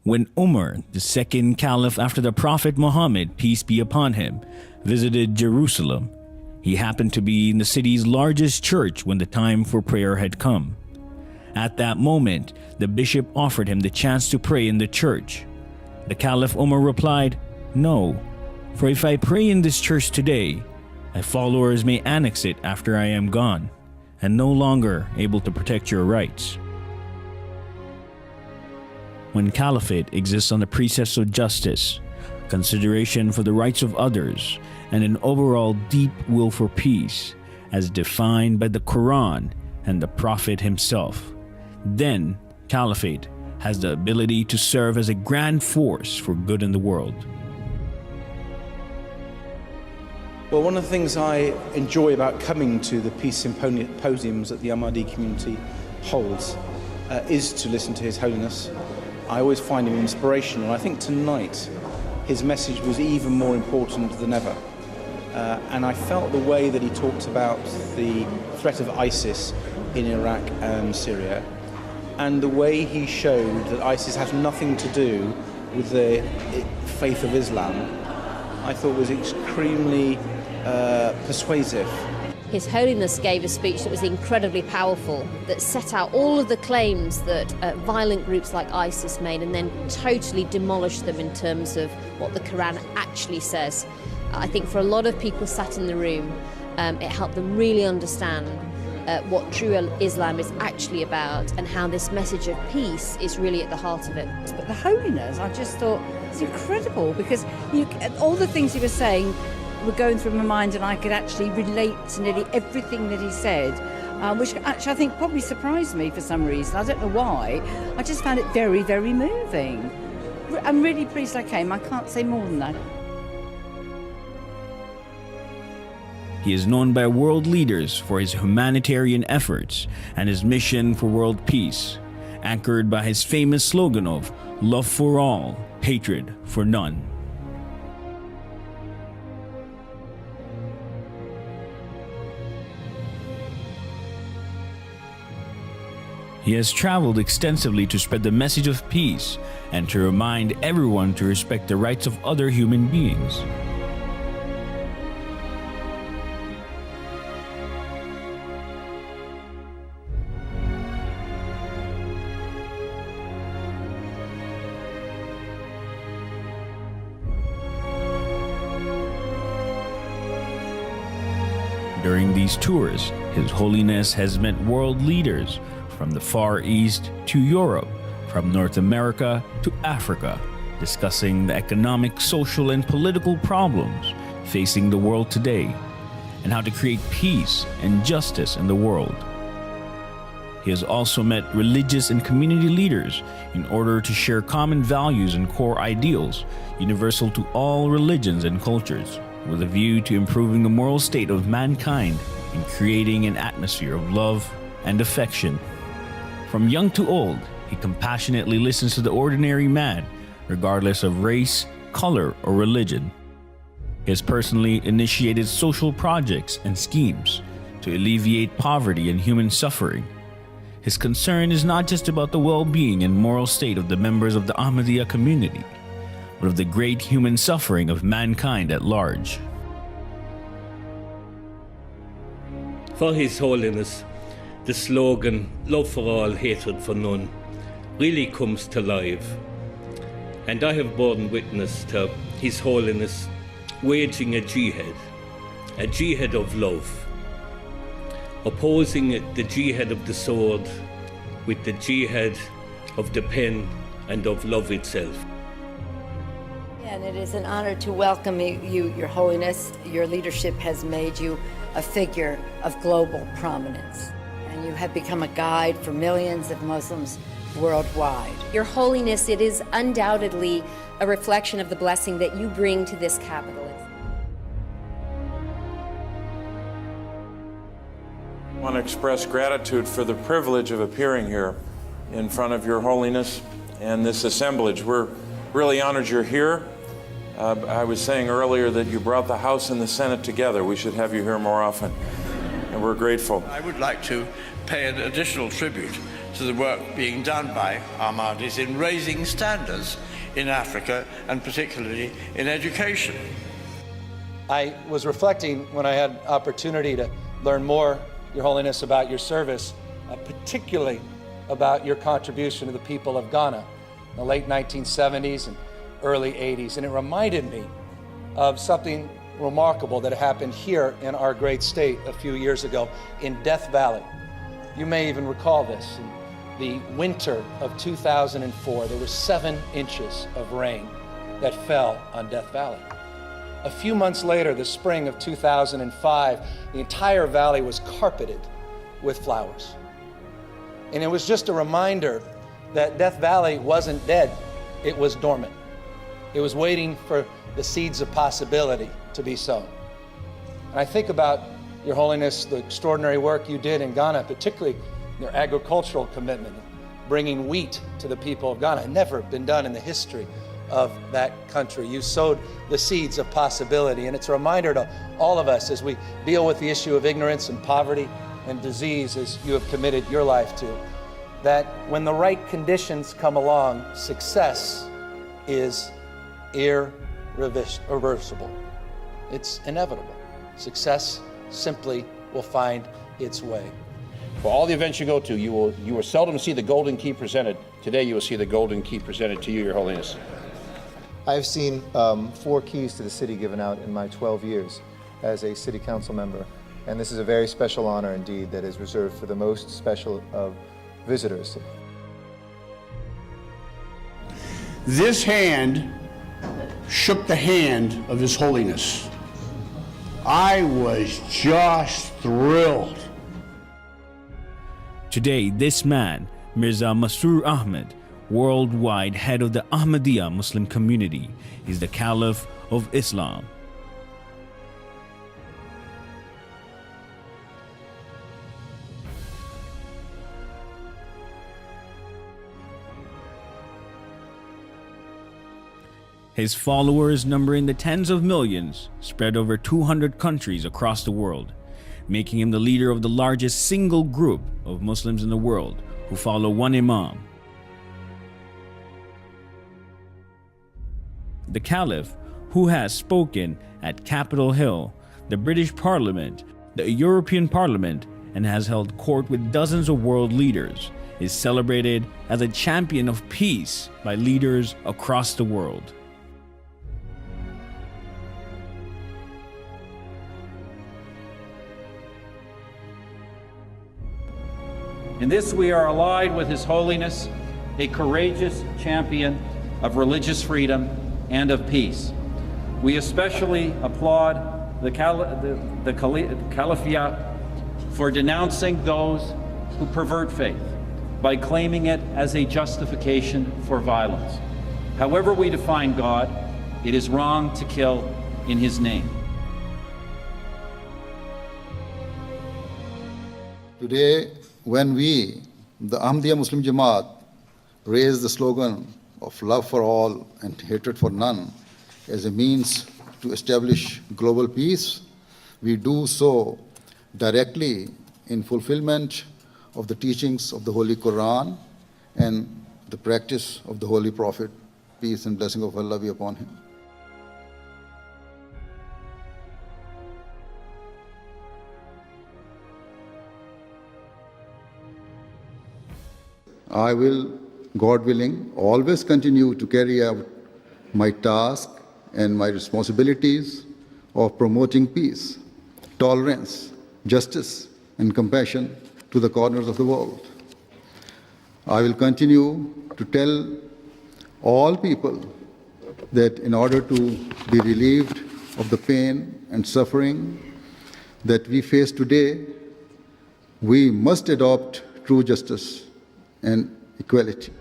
When Umar, the second caliph after the Prophet Muhammad, peace be upon him, visited Jerusalem, he happened to be in the city's largest church when the time for prayer had come. At that moment, the bishop offered him the chance to pray in the church. The Caliph Umar replied, "No, for if I pray in this church today, my followers may annex it after I am gone, and no longer able to protect your rights." When caliphate exists on the precepts of justice, consideration for the rights of others, and an overall deep will for peace, as defined by the Quran and the Prophet himself, then caliphate has the ability to serve as a grand force for good in the world. Well, one of the things I enjoy about coming to the peace symposiums that the Ahmadi community holds is to listen to His Holiness. I always find him inspirational. I think tonight his message was even more important than ever. And I felt the way that he talked about the threat of ISIS in Iraq and Syria, and the way he showed that ISIS has nothing to do with the faith of Islam, I thought was extremely persuasive. His Holiness gave a speech that was incredibly powerful, that set out all of the claims that violent groups like ISIS made and then totally demolished them in terms of what the Quran actually says. I think for a lot of people sat in the room, it helped them really understand what true Islam is actually about and how this message of peace is really at the heart of it. But the Holiness, I just thought, it's incredible because all the things he was saying were going through my mind, and I could actually relate to nearly everything that he said, which actually I think probably surprised me for some reason. I don't know why. I just found it very, very moving. I'm really pleased I came. I can't say more than that. He is known by world leaders for his humanitarian efforts and his mission for world peace, anchored by his famous slogan of "Love for all, hatred for none." He has traveled extensively to spread the message of peace and to remind everyone to respect the rights of other human beings. During these tours, His Holiness has met world leaders from the Far East to Europe, from North America to Africa, discussing the economic, social, and political problems facing the world today, and how to create peace and justice in the world. He has also met religious and community leaders in order to share common values and core ideals universal to all religions and cultures, with a view to improving the moral state of mankind and creating an atmosphere of love and affection. From young to old, he compassionately listens to the ordinary man, regardless of race, color, or religion. He has personally initiated social projects and schemes to alleviate poverty and human suffering. His concern is not just about the well-being and moral state of the members of the Ahmadiyya community, but of the great human suffering of mankind at large. For His Holiness, the slogan, "Love for all, hatred for none," really comes to life. And I have borne witness to His Holiness waging a jihad of love, opposing the jihad of the sword with the jihad of the pen and of love itself. And it is an honor to welcome you, Your Holiness. Your leadership has made you a figure of global prominence, and you have become a guide for millions of Muslims worldwide. Your Holiness, it is undoubtedly a reflection of the blessing that you bring to this capital. I want to express gratitude for the privilege of appearing here in front of Your Holiness and this assemblage. We're really honored you're here. I was saying earlier that you brought the House and the Senate together. We should have you here more often, and we're grateful. I would like to pay an additional tribute to to the work being done by Ahmadis in raising standards in Africa and particularly in education. I was reflecting when I had opportunity to learn more, Your Holiness, about your service, particularly about your contribution to the people of Ghana in the late 1970s and early 80s. And it reminded me of something remarkable that happened here in our great state a few years ago in Death Valley. You may even recall this. In the winter of 2004, there were 7 inches of rain that fell on Death Valley. A few months later, the spring of 2005, the entire valley was carpeted with flowers. And it was just a reminder that Death Valley wasn't dead, it was dormant. It was waiting for the seeds of possibility to be sown. And I think about, Your Holiness, the extraordinary work you did in Ghana, particularly your agricultural commitment, bringing wheat to the people of Ghana. It had never been done in the history of that country. You sowed the seeds of possibility, and it's a reminder to all of us as we deal with the issue of ignorance and poverty and disease, as you have committed your life to, that when the right conditions come along, success is irreversible. It's inevitable. Success simply will find its way. For all the events you go to, you will seldom see the golden key presented. Today you will see the golden key presented to you, Your Holiness. I've seen 4 keys to the city given out in my 12 years as a city council member, and this is a very special honor indeed that is reserved for the most special of visitors. This hand shook the hand of His Holiness. I was just thrilled. Today, this man, Mirza Masroor Ahmed, worldwide head of the Ahmadiyya Muslim community, is the Caliph of Islam. His followers number in the tens of millions, spread over 200 countries across the world, making him the leader of the largest single group of Muslims in the world who follow one Imam. The Caliph, who has spoken at Capitol Hill, the British Parliament, the European Parliament, and has held court with dozens of world leaders, is celebrated as a champion of peace by leaders across the world. In this we are allied with His Holiness, a courageous champion of religious freedom and of peace. We especially applaud the Khalifa for denouncing those who pervert faith by claiming it as a justification for violence. However we define God, it is wrong to kill in His name. Today, when we, the Ahmadiyya Muslim Jamaat, raise the slogan of love for all and hatred for none as a means to establish global peace, we do so directly in fulfillment of the teachings of the Holy Quran and the practice of the Holy Prophet, peace and blessing of Allah be upon him. I will, God willing, always continue to carry out my task and my responsibilities of promoting peace, tolerance, justice, and compassion to the corners of the world. I will continue to tell all people that in order to be relieved of the pain and suffering that we face today, we must adopt true justice and equality.